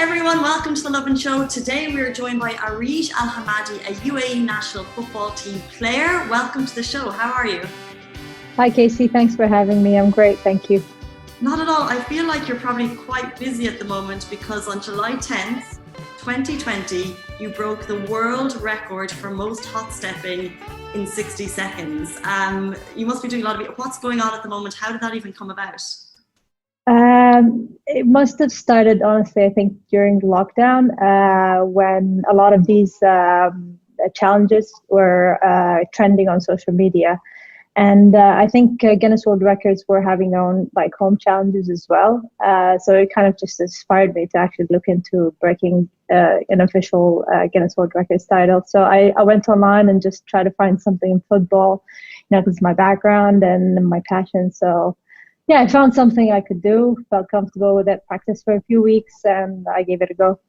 everyone, welcome to the Lovin Show. Today we are joined by Areej Hammadi, a UAE National Football Team player. Welcome to the show. How are you? Hi Casey, thanks for having me. I'm great, thank you. Not at all. I feel like you're probably quite busy at the moment because on July 10th, 2020, you broke the world record for most hot stepping in 60 seconds. You must be doing a lot of... What's going on at the moment? How did that even come about? It must have started, honestly, I think during lockdown, when a lot of these challenges were trending on social media. And I think Guinness World Records were having their own home challenges as well. So it kind of just inspired me to actually look into breaking an official Guinness World Records title. So I went online and just tried to find something in football, because it's my background and my passion. So yeah, I found something I could do, felt comfortable with it, practiced for a few weeks, and I gave it a go.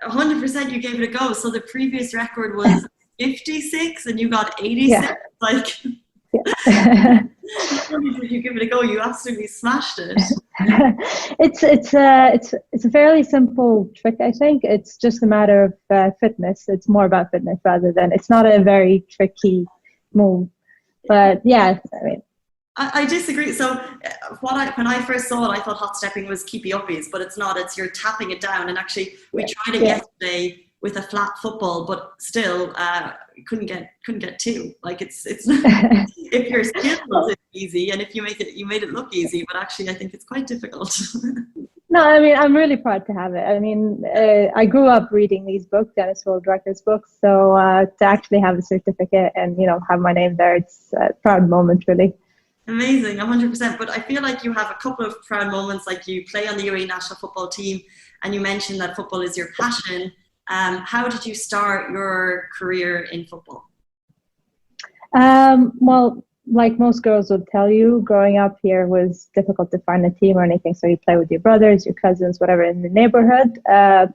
100% you gave it a go. So the previous record was 56 and you got 86? Yeah. Not only did you give it a go, you absolutely smashed it. It's a fairly simple trick, I think. It's just a matter of fitness. It's more about fitness rather than... It's not a very tricky move. But yeah, I mean... I disagree. So when I first saw it, I thought hot stepping was keepy uppies, but it's not. It's you're tapping it down. And actually, we tried it yesterday with a flat football, but still couldn't get two. It's if you're skilled, it's easy, and if you made it look easy. But actually, I think it's quite difficult. No, I mean, I'm really proud to have it. I mean, I grew up reading these books, Guinness World Records books. So to actually have a certificate and have my name there, it's a proud moment, really. Amazing, 100%. But I feel like you have a couple of proud moments, like you play on the UAE National Football Team, and you mentioned that football is your passion. How did you start your career in football? Well, like most girls would tell you, growing up here was difficult to find a team or anything. So you play with your brothers, your cousins, whatever in the neighborhood. But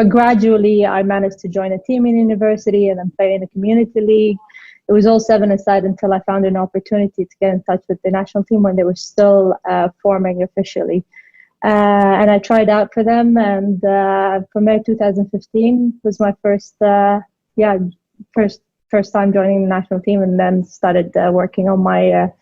gradually, I managed to join a team in university and then play in the community league. It was all 7-a-side until I found an opportunity to get in touch with the national team when they were still forming officially. And I tried out for them, and from there, 2015 was my first time joining the national team, and then started working on my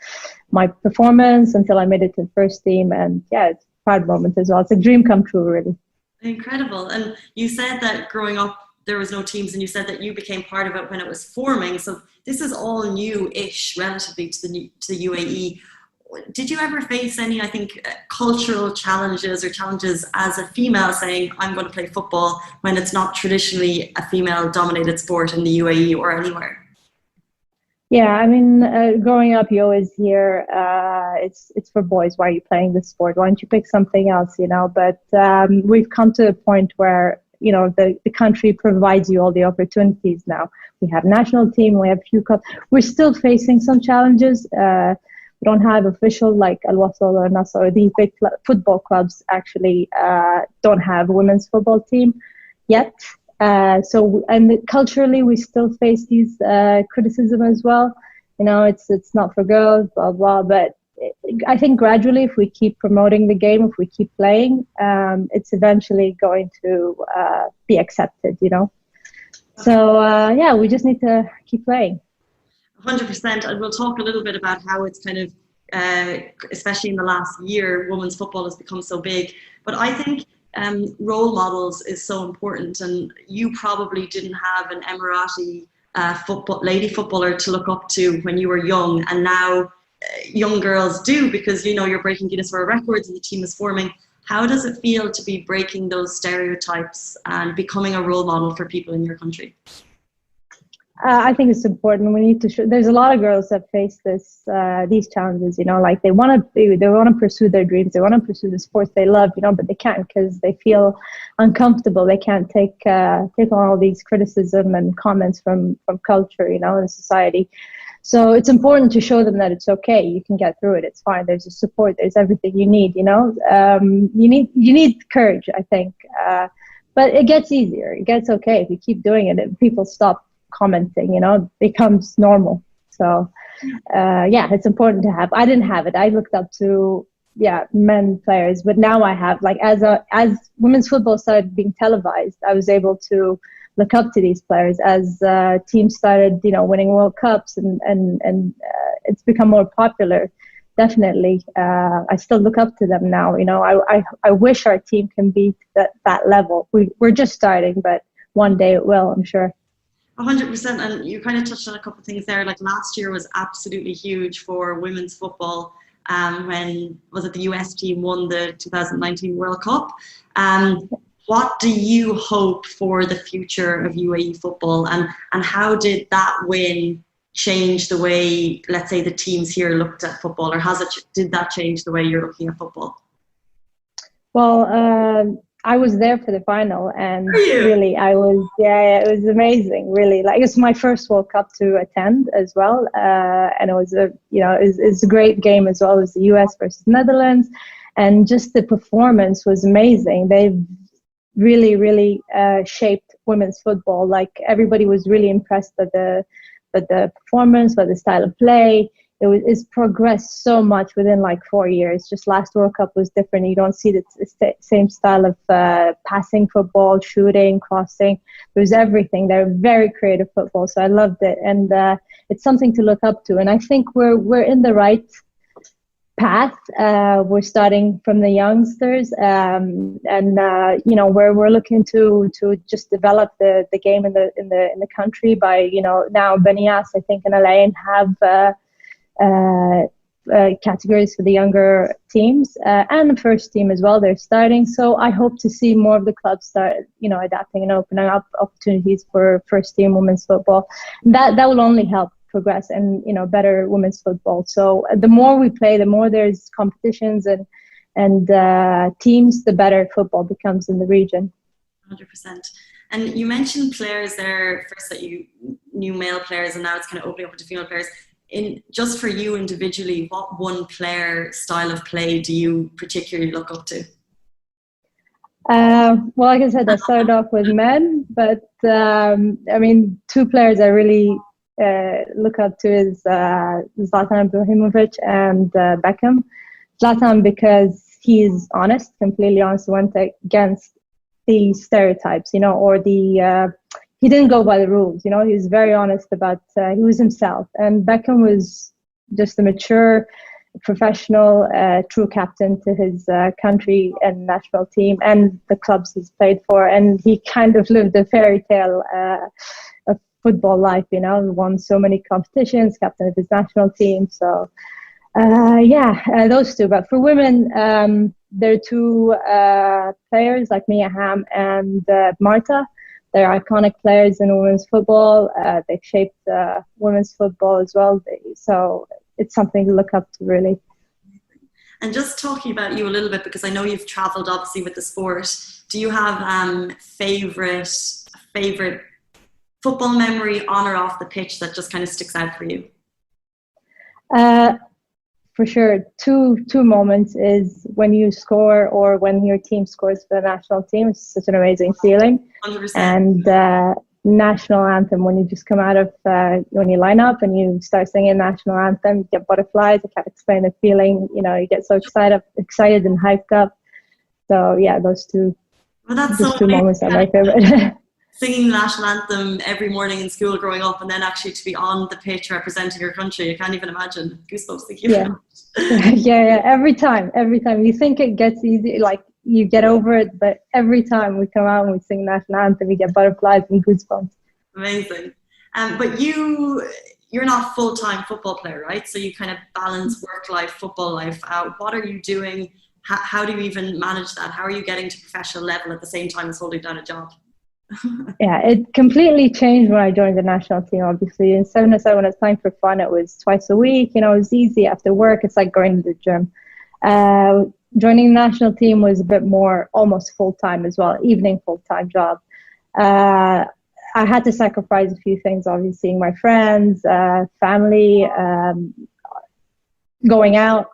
performance until I made it to the first team. And yeah, it's a proud moment as well. It's a dream come true, really. Incredible. And you said that growing up, there was no teams, and you said that you became part of it when it was forming. So this is all new-ish relatively to the UAE. Did you ever face any, cultural challenges or challenges as a female saying, I'm going to play football when it's not traditionally a female-dominated sport in the UAE or anywhere? Yeah, I mean, growing up, you always hear, it's for boys. Why are you playing this sport? Why don't you pick something else, But we've come to a point where the country provides you all the opportunities now. We have national team, we have few clubs. We're still facing some challenges. We don't have official Al Wasl or Nasser, or these big football clubs actually don't have a women's football team yet. And culturally, we still face these criticism as well. It's not for girls, blah, blah. But I think gradually, if we keep promoting the game, if we keep playing, it's eventually going to be accepted, So, yeah, we just need to keep playing. 100%. And we'll talk a little bit about how it's kind of, especially in the last year, women's football has become so big. But I think role models is so important. And you probably didn't have an Emirati lady footballer to look up to when you were young. And now young girls do, because you're breaking Guinness World Records and the team is forming. How does it feel to be breaking those stereotypes and becoming a role model for people in your country? I think it's important. We need to show. There's a lot of girls that face these challenges. They want to pursue their dreams. They want to pursue the sports they love. But they can't because they feel uncomfortable. They can't take on all these criticism and comments from culture, in society. So it's important to show them that it's okay. You can get through it. It's fine. There's a support. There's everything you need. You need courage, I think. But it gets easier. It gets okay if you keep doing it. And people stop commenting, it becomes normal. So yeah, it's important to have. I didn't have it. I looked up to men players. But now I have, like, as women's football started being televised, I was able to look up to these players as teams started, winning World Cups, and it's become more popular. Definitely, I still look up to them now. I wish our team can be that level. We're just starting, but one day it will, I'm sure. 100%. And you kind of touched on a couple of things there. Like last year was absolutely huge for women's football. When the US team won the 2019 World Cup. What do you hope for the future of UAE football, and how did that win change the way, let's say, the teams here looked at football, or did that change the way you're looking at football? Well, I was there for the final, and really, it was amazing. Really, like, it's my first World Cup to attend as well, and it was it's a great game as well. It was the US versus Netherlands, and just the performance was amazing. They've really shaped women's football. Like, everybody was really impressed by the performance, by the style of play. It's progressed so much within like 4 years. Just last World Cup was different. You don't see the same style of passing football, shooting, crossing. There's everything. They're very creative football, so I loved it, and it's something to look up to. And I think we're in the right path. We're starting from the youngsters, and we're looking to just develop the game in the country by now Benias, I think, and Alain have categories for the younger teams, and the first team as well. They're starting, so I hope to see more of the clubs start adapting and opening up opportunities for first team women's football. That will only help progress and better women's football. So the more we play, the more there's competitions and teams, the better football becomes in the region. 100%. And you mentioned players there first, that you new male players, and now it's kind of opening up to female players. Just for you individually, what one player style of play do you particularly look up to? Well, like I said, I started off with men, but two players I really look up to is Zlatan Ibrahimovic and Beckham. Zlatan, because he's honest, completely honest, went against the stereotypes, or the he didn't go by the rules, he was very honest about he was himself. And Beckham was just a mature, professional, true captain to his country and national team and the clubs he's played for, and he kind of lived a fairy tale of football life, won so many competitions, captain of his national team. So those two. But for women, there are two players like Mia Hamm and Marta. They're iconic players in women's football. They've shaped women's football as well. So it's something to look up to, really. And just talking about you a little bit, because I know you've travelled obviously with the sport. Do you have favorite football memory on or off the pitch that just kind of sticks out for you? For sure, two moments is when you score or when your team scores for the national team. It's such an amazing feeling. 100%. And national anthem, when you just come out of when you line up and you start singing national anthem, you get butterflies. I can't explain the feeling. You get so excited and hyped up. So yeah, those two. Well, that's those so two moments are my favorite. Singing the national anthem every morning in school growing up, and then actually to be on the pitch representing your country, I can't even imagine. Goosebumps thinking about it. Yeah. Every time you think it gets easy, like you get over it, but every time we come out and we sing national anthem, we get butterflies and goosebumps. Amazing. But you're not a full-time football player, right? So you kind of balance work life, football life. What are you doing? How do you even manage that? How are you getting to professional level at the same time as holding down a job? Yeah, it completely changed when I joined the national team. Obviously, in 707, when it's time for fun, it was twice a week. It was easy after work. It's like going to the gym. Joining the national team was a bit more, almost full-time as well, evening full-time job. I had to sacrifice a few things, obviously, seeing my friends, family, going out.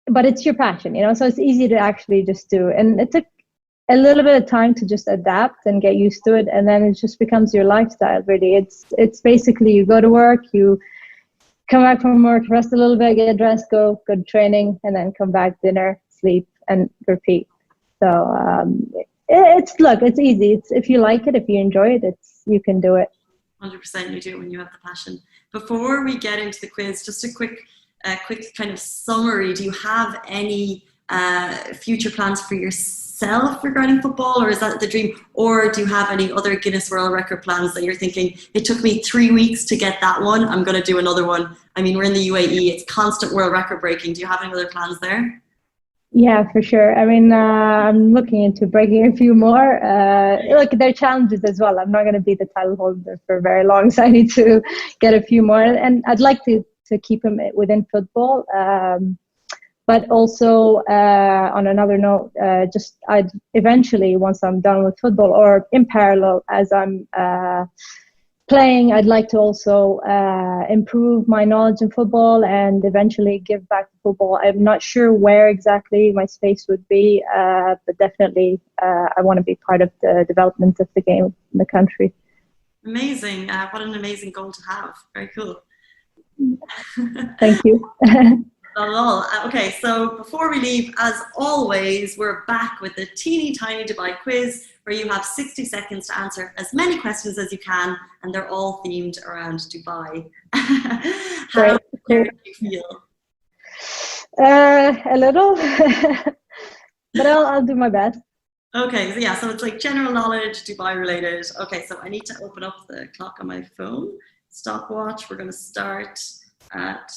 But it's your passion, so it's easy to actually just do. And it took a little bit of time to just adapt and get used to it, and then it just becomes your lifestyle, really. It's basically you go to work, you come back from work, rest a little bit, get dressed, go to training, and then come back, dinner, sleep, and repeat. So it's easy. It's if you like it, if you enjoy it, you can do it. 100% you do when you have the passion. Before we get into the quiz, just a quick kind of summary. Do you have any future plans for yourself regarding football, or is that the dream? Or do you have any other Guinness World Record plans that you're thinking, it took me 3 weeks to get that one, I'm going to do another one? I mean, we're in the UAE, it's constant world record breaking. Do you have any other plans there? Yeah, for sure. I mean, I'm looking into breaking a few more. Look, there are challenges as well. I'm not going to be the title holder for very long, so I need to get a few more. And I'd like to keep him within football. But also, on another note, I'd eventually, once I'm done with football, or in parallel as I'm playing, I'd like to also improve my knowledge in football and eventually give back to football. I'm not sure where exactly my space would be, but definitely I want to be part of the development of the game in the country. Amazing. What an amazing goal to have. Very cool. Thank you. Not at all. Okay, so before we leave, as always, we're back with a teeny tiny Dubai quiz where you have 60 seconds to answer as many questions as you can, and they're all themed around Dubai. How do you feel? A little, but I'll do my best. Okay, so yeah, so it's like general knowledge, Dubai related. Okay, so I need to open up the clock on my phone. Stopwatch, we're going to start at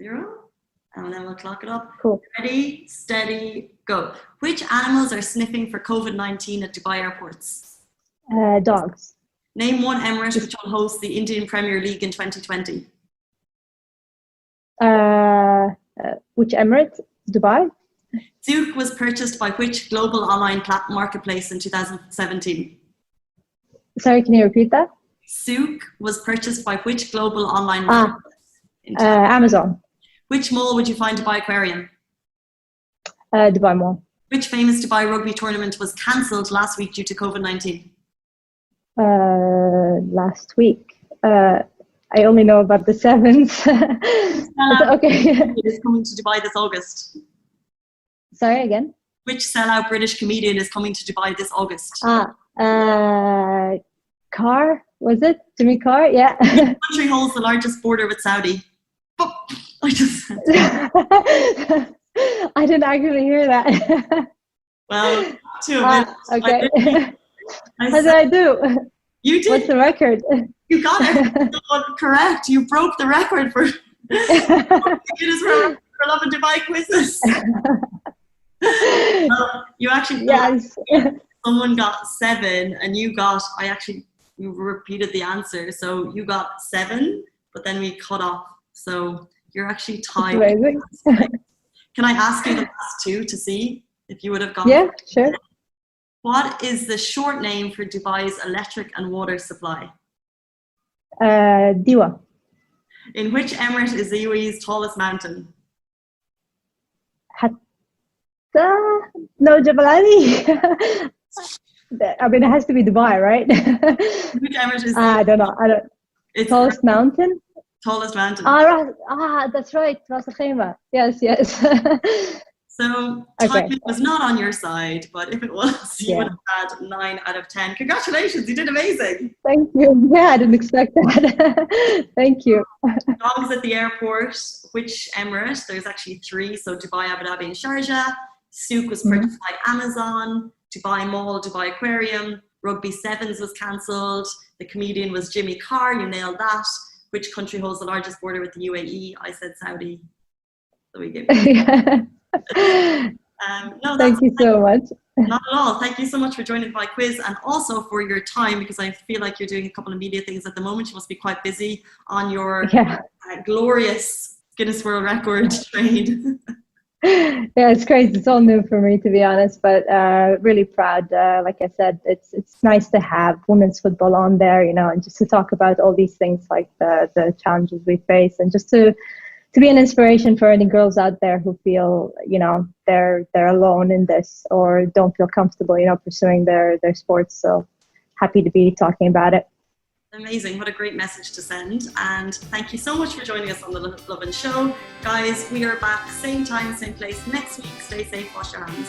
0, and then we'll clock it up. Cool. Ready, steady, go. Which animals are sniffing for COVID-19 at Dubai airports? Dogs. Name one emirate which will host the Indian Premier League in 2020. Which emirate? Dubai? Zouk was purchased by which global online marketplace in 2017? Sorry, can you repeat that? Zouk was purchased by which global online marketplace? Amazon. Which mall would you find Dubai Aquarium? Dubai Mall. Which famous Dubai rugby tournament was cancelled last week due to COVID-19? Last week. I only know about the sevens. Okay. It is coming to Dubai this August. Sorry, again? Which sellout British comedian is coming to Dubai this August? Carr? Was it? Jimmy Carr? Yeah. Which country holds the largest border with Saudi? Oh, I didn't actually hear that. Well, 2 minutes. Okay. How did I do? You did. What's the record? You got it correct. You broke the record for Guinness World for Lovin Dubai quizzes. You actually yes. Someone got 7, and you repeated the answer. So you got 7, but then we cut off. So you're actually tied. Amazing. Can I ask you the last 2 to see if you would have gotten? Yeah, sure. What is the short name for Dubai's electric and water supply? Diwa. In which emirate is the UAE's tallest mountain? No, Jabal Ali. I mean, it has to be Dubai, right? Which emirate is I don't know. It's tallest mountain? Tallest mountain. That's right. Ras Al Khaimah. Yes. So timing was not on your side, but if it was, you would have had 9 out of 10. Congratulations, you did amazing. Thank you. Yeah, I didn't expect that. Thank you. Dogs at the airport, which emirate? There's actually 3, so Dubai, Abu Dhabi, and Sharjah. Zouk was purchased by Amazon. Dubai Mall, Dubai Aquarium. Rugby Sevens was cancelled. The comedian was Jimmy Carr, you nailed that. Which country holds the largest border with the UAE? I said Saudi. So we gave no, thank you so much. Not at all. Thank you so much for joining my quiz, and also for your time, because I feel like you're doing a couple of media things at the moment. You must be quite busy on your glorious Guinness World Record train. Yeah, it's crazy. It's all new for me, to be honest, but really proud. Like I said, it's nice to have women's football on there, and just to talk about all these things, like the challenges we face, and just to be an inspiration for any girls out there who feel, they're alone in this, or don't feel comfortable, pursuing their sports. So happy to be talking about it. Amazing. What a great message to send. And thank you so much for joining us on the Lovin Show. Guys, we are back same time, same place next week. Stay safe, wash your hands.